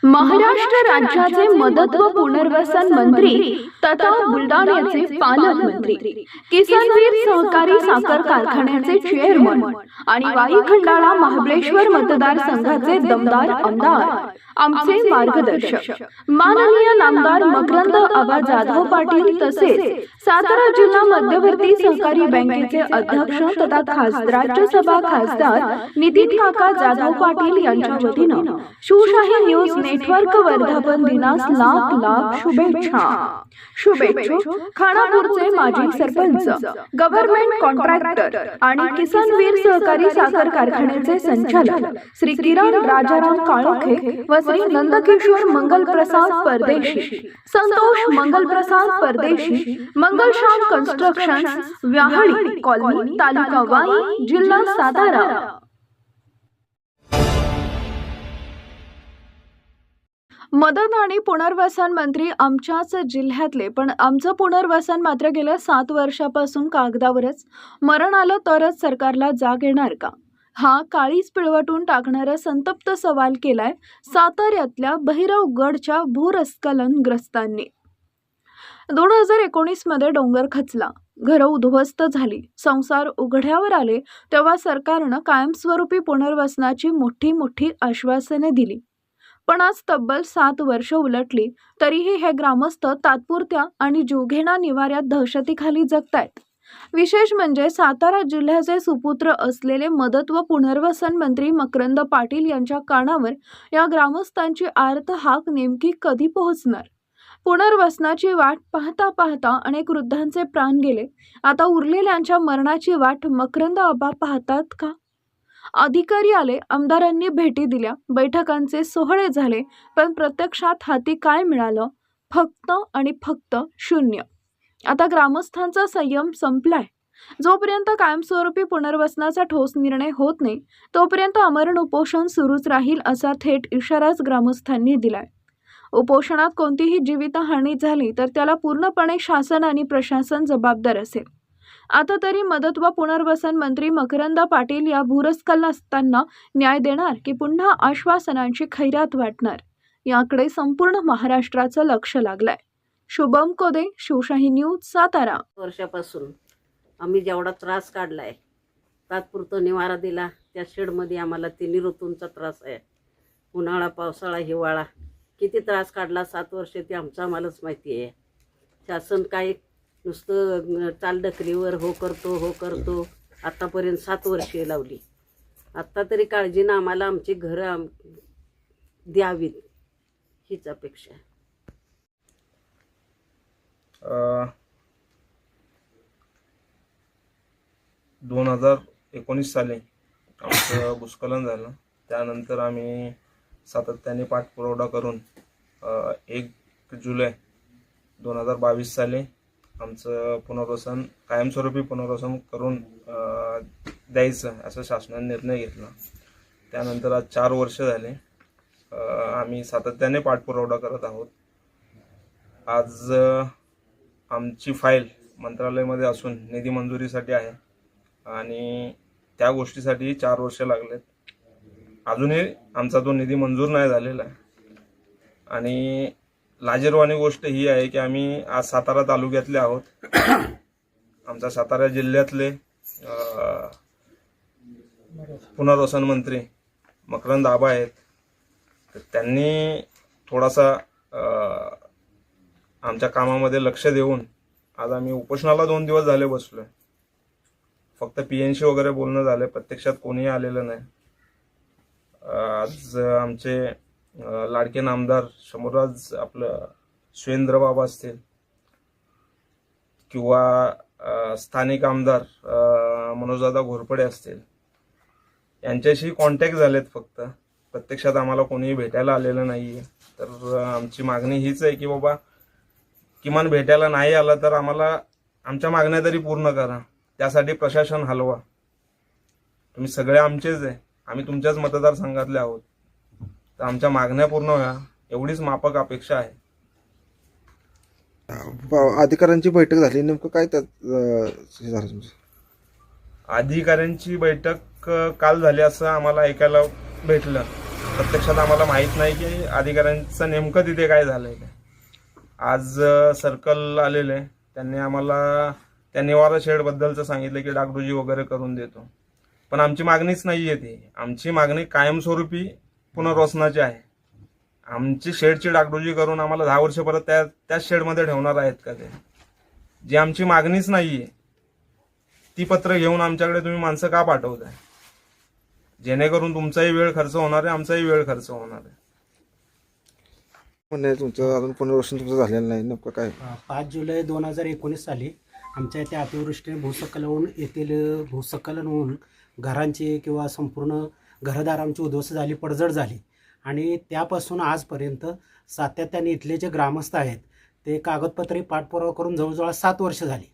महाराष्ट्र राज्याचे मदत व पुनर्वसन मंत्री तथा बुलढाण्याचे पालकमंत्री, किसनवीर सहकारी साखर कारखान्याचे चेअरमन आणि वाई खंडाळा महाबळेश्वर मतदारसंघाचे दमदार आमदार, आमचे मार्गदर्शक माननीय नामदार मकरंद आबा जाधव पाटील तसेच सातारा जिल्हा मध्यवर्ती सहकारी बँकेचे अध्यक्ष तथा राज्यसभा खासदार नितीन काका जाधव पाटील यांच्या वतीनं शिवशाही न्यूज नेटवर्क वर्धापन दिनास लाख लाख शुभेच्छा। शुभेच्छुक खानापूरचे माजी सरपंच, गव्हर्नमेंट कॉन्ट्रॅक्टर आणि किसनवीर सहकारी साखर कारखान्याचे संचालक श्री किरण राजाराम काळोखे व श्री नंदकिशोर मंगलप्रसाद परदेशी, संतोष मंगलप्रसाद परदेशी, मंगलश्याम कन्स्ट्रक्शन्स, व्याहळी कॉलनी, तालुका वाई, जिल्हा सातारा। मदत आणि पुनर्वसन मंत्री आमच्याच जिल्ह्यातले, पण आमचं पुनर्वसन मात्र गेल्या 7 वर्षापासून कागदावरच, मरण आलं तरच सरकारला जाग येणार का, हा काळीच पिळवटून टाकणारा संतप्त सवाल केलाय साताऱ्यातल्या भैरवगडच्या भूस्खलनग्रस्तांनी। 2019 मध्ये डोंगर खचला, घरं उद्ध्वस्त झाली, संसार उघड्यावर आले, तेव्हा सरकारनं कायमस्वरूपी पुनर्वसनाची मोठी मोठी आश्वासने दिली। पण आज तब्बल 7 वर्ष उलटली तरीही हे ग्रामस्थ तात्पुरत्या आणि जीवघेणा निवाऱ्यात दहशतीखाली जगतायत। विशेष म्हणजे सातारा जिल्ह्याचे सुपुत्र असलेले मदत व पुनर्वसन मंत्री मकरंद पाटील यांच्या कानावर या ग्रामस्थांची आर्त हाक नेमकी कधी पोहोचणार? पुनर्वसनाची वाट पाहता पाहता अनेक वृद्धांचे प्राण गेले, आता उरलेल्यांच्या मरणाची वाट मकरंद आबा पाहतात का? अधिकारी आले, आमदारांनी भेटी दिल्या, बैठकांचे सोहळे झाले, पण प्रत्यक्षात हाती काय मिळालं? फक्त आणि फक्त शून्य। आता ग्रामस्थांचा संयम संपलाय। जोपर्यंत कायमस्वरूपी पुनर्वसनाचा ठोस निर्णय होत नाही तोपर्यंत आमरण उपोषण सुरूच राहील असा थेट इशाराच ग्रामस्थांनी दिलाय। उपोषणात कोणतीही जीवितहानी झाली तर त्याला पूर्णपणे शासन आणि प्रशासन जबाबदार असेल। आता तरी मदत व पुनर्वसन मंत्री मकरंद पाटील या भूस्खलनग्रस्तांना न्याय देणार की पुन्हा आश्वासनांची खैरात वाटणार, याकडे संपूर्ण महाराष्ट्राचं लक्ष लागलंय। शुभम कोदे, शिवशाही न्यूज, सातारा। वर्षापासून आम्ही जेवढा त्रास काढलाय, तात्पुरता निवारा दिला, त्या शेडमध्ये आम्हाला 3 ऋतूंचा त्रास आहे। उन्हाळा, पावसाळा, हिवाळा, किती त्रास काढला 7 वर्ष ते आमचं आम्हालाच माहिती आहे। शासन काय नुसतं चालढकलीवर हो करतो आतापर्यंत 7 वर्षे लावली। आत्ता तरी काळजीनं आम्हाला आमची घरं द्यावीत हीच अपेक्षा आहे। 2019 साली आमचं भूस्खलन झालं। त्यानंतर आम्ही सातत्याने पाठपुरावा करून 1 जुलै 2022 साली आमचं पुनर्वसन, कायमस्वरूपी पुनर्वसन करून द्यायचं असं शासनाने निर्णय घेतला। त्यानंतर आज 4 वर्ष झाले आम्ही सातत्याने पाठपुरावा करत आहोत। आज आमची फाईल मंत्रालयामध्ये असून निधी मंजुरीसाठी आहे आणि त्या गोष्टीसाठी 4 वर्ष लागलेत। अजूनही आमचा तो निधी मंजूर नाही झालेला आहे। आणि लाजिरवाणी गोष्ट ही आहे की आम्ही आज सातारा तालुक्यातले आहोत। आमच्या सातारा जिल्ह्यातले पुनर्वसन मंत्री मकरंद आबा आहेत, तर त्यांनी थोडासा आमच्या कामामध्ये लक्ष देऊन आज आम्ही उपोषणाला 2 दिवस झाले बसलोय। फक्त PNC वगैरे बोलणं झालं, प्रत्यक्षात कोणीही आलेलं नाही। आज आमचे लाडके नामदार शंभूराज आपलं सुरेंद्र बाबा असतील किंवा स्थानिक आमदार मनोजदादा घोरपडे असतील, यांच्याशी कॉन्टॅक्ट झालेत, फक्त प्रत्यक्षात आम्हाला कोणीही भेटायला आलेलं नाहीये। तर आमची मागणी हीच आहे की बाबा किमान भेटायला नाही आला तर आम्हाला आमच्या मागण्या तरी पूर्ण करा, त्यासाठी प्रशासन हलवा। तुम्ही सगळे आमचेच आहे, आम्ही तुमच्याच मतदारसंघातले आहोत, तर आमच्या मागण्या पूर्ण व्हा एवढीच माफक अपेक्षा आहे। अधिकाऱ्यांची बैठक झाली, नेमकं काय झालं? अधिकाऱ्यांची बैठक काल झाली असं आम्हाला ऐकायला भेटलं। प्रत्यक्षात आम्हाला माहीत नाही की अधिकाऱ्यांचं नेमकं तिथे काय झालं आहे. आज सर्कल आलेले, त्यांनी आम्हाला त्या निवारा शेडबद्दलचं सांगितलं की डागडुजी वगैरे करून देतो, पण आमची मागणीच नाही आहे ती. आमची मागणी कायमस्वरूपी पुनर्वसनाची आहे. आमची शेडची डागडुजी करून आम्हाला 10 वर्ष परत त्याच शेडमध्ये ठेवणार आहेत का ते? जी आमची मागणीच नाही आहे ती पत्र घेऊन आमच्याकडे तुम्ही माणसं का पाठवताय? जेणेकरून तुमचाही वेळ खर्च होणार आहे, आमचाही वेळ खर्च होणार आहे. म्हणजे तुमचं अजून पुनर्वसन तुमचं झालेलं नाही, नेमकं काय? 5 जुलै 2019 साली आमच्या इथे अतिवृष्टीने भूस्खलन होऊन घरांची किंवा संपूर्ण घरदारांची उद्ध्वस्त झाली, पडझड झाली. आणि त्यापासून आजपर्यंत सातत्याने इथले जे ग्रामस्थ आहेत ते कागदपत्रे पाठपुरावा करून जवळजवळ 7 वर्ष झाली.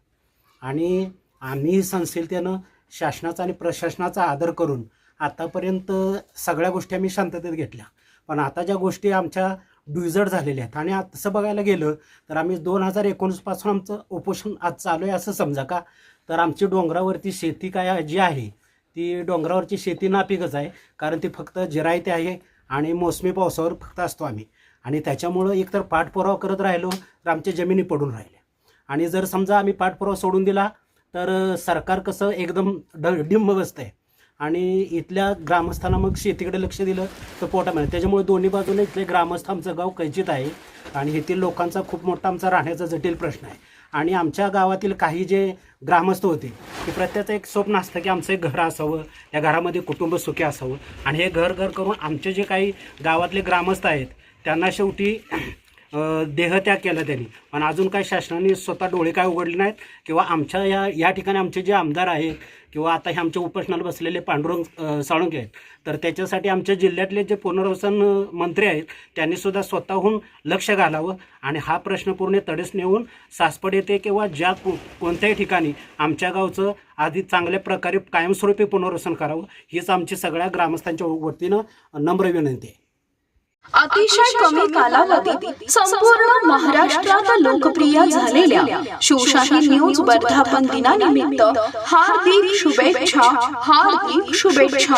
आणि आम्ही संस्थेनं शासनाचा आणि प्रशासनाचा आदर करून आतापर्यंत सगळ्या गोष्टी आम्ही शांततेत घेतल्या. पण आता ज्या गोष्टी आमच्या डुजड झालेल्या आहेत, आणि तसं बघायला गेलं तर आम्ही 2019 पासून आमचं उपोषण आज चालू आहे असं समजा का. तर आमची डोंगरावरती शेती काय जी आहे ती डोंगरावरची शेती नापिकच आहे, कारण ती फक्त जिरायती आहे आणि मोसमी पावसावर फक्त असतो आम्ही. आणि त्याच्यामुळं एकतर पाठपुरावा करत राहिलो तर आमच्या जमिनी पडून राहिल्या. आणि जर समजा आम्ही पाठपुरावा सोडून दिला तर सरकार कसं एकदम डिंब बसतं आहे आणि इथल्या ग्रामस्थांना मग शेतीकडे लक्ष दिलं तर पोटा मिळेल. त्याच्यामुळे दोन्ही बाजूने इथले ग्रामस्थ, आमचं गाव कैचित आहे आणि येथील लोकांचा खूप मोठा आमचा राहण्याचा जटिल प्रश्न आहे. आणि आमच्या गावातील काही जे ग्रामस्थ होते की प्रत्येकाचं एक स्वप्न असतं की आमचं एक घर असावं, त्या घरामध्ये कुटुंब सुखी असावं. आणि हे घर करून आमचे जे काही गावातले ग्रामस्थ आहेत त्यांना शेवटी देहत्याग केला त्यांनी. पण अजून काय शासनाने स्वतः डोळे काय उघडले नाहीत किंवा आमच्या या ठिकाणी आमचे जे आमदार आहेत किंवा आता हे आमच्या उपोषणाला बसलेले पांडुरंग साळुंखे आहेत, तर त्याच्यासाठी आमच्या जिल्ह्यातले जे पुनर्वसन मंत्री आहेत त्यांनी सुद्धा स्वतःहून लक्ष घालावं आणि हा प्रश्न पूर्ण तडेस नेऊन सासपड येथे किंवा ज्या कोणत्याही ठिकाणी आमच्या गावचं आधी चांगल्या प्रकारे कायमस्वरूपी पुनर्वसन करावं, हीच आमची सगळ्या ग्रामस्थांच्या वतीनं नम्र विनंती आहे. अतिशय कमी कालावधीत संपूर्ण महाराष्ट्रात लोकप्रिय झालेल्या शिवशाही न्यूज वर्धापन दिनानिमित्त हार्दिक शुभेच्छा. हार्दिक शुभेच्छा.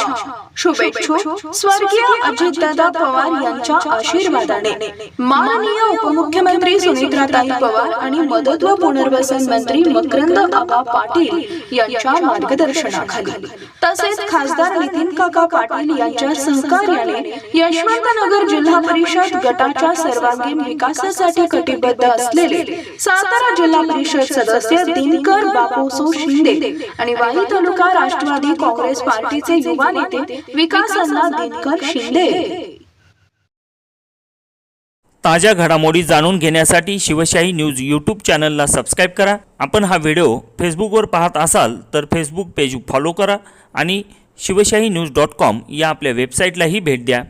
शुभेच्छुक स्वर्गीय अजितदादा पवार यांच्या आशीर्वादाने माननीय उपमुख्यमंत्री सुनेत्राताई पवार आणि मदत व पुनर्वसन मंत्री मकरंद आबा पाटील यांच्या मार्गदर्शनाखाली तसेच खासदार नितीन काका पाटील यांच्या सहकार्याने यशवंतनगर जिल्हा परिषद गटाच्या सर्वांगीण विकासासाठी कटिबद्ध असलेले सातारा जिल्हा परिषद सदस्य दिनकर बापूसो शिंदे आणि वाई तालुका राष्ट्रवादी काँग्रेस पार्टीचे युवा नेते विकासअण्णा दिनकर शिंदे. ताज्या घडामोडी जाणून घेण्यासाठी शिवशाही न्यूज यूट्यूब चॅनलला सबस्क्राईब करा. आपण हा व्हिडिओ फेसबुकवर पाहत असाल तर फेसबुक पेज फॉलो करा आणि शिवशाही न्यूज.com या आपल्या वेबसाईटलाही भेट द्या.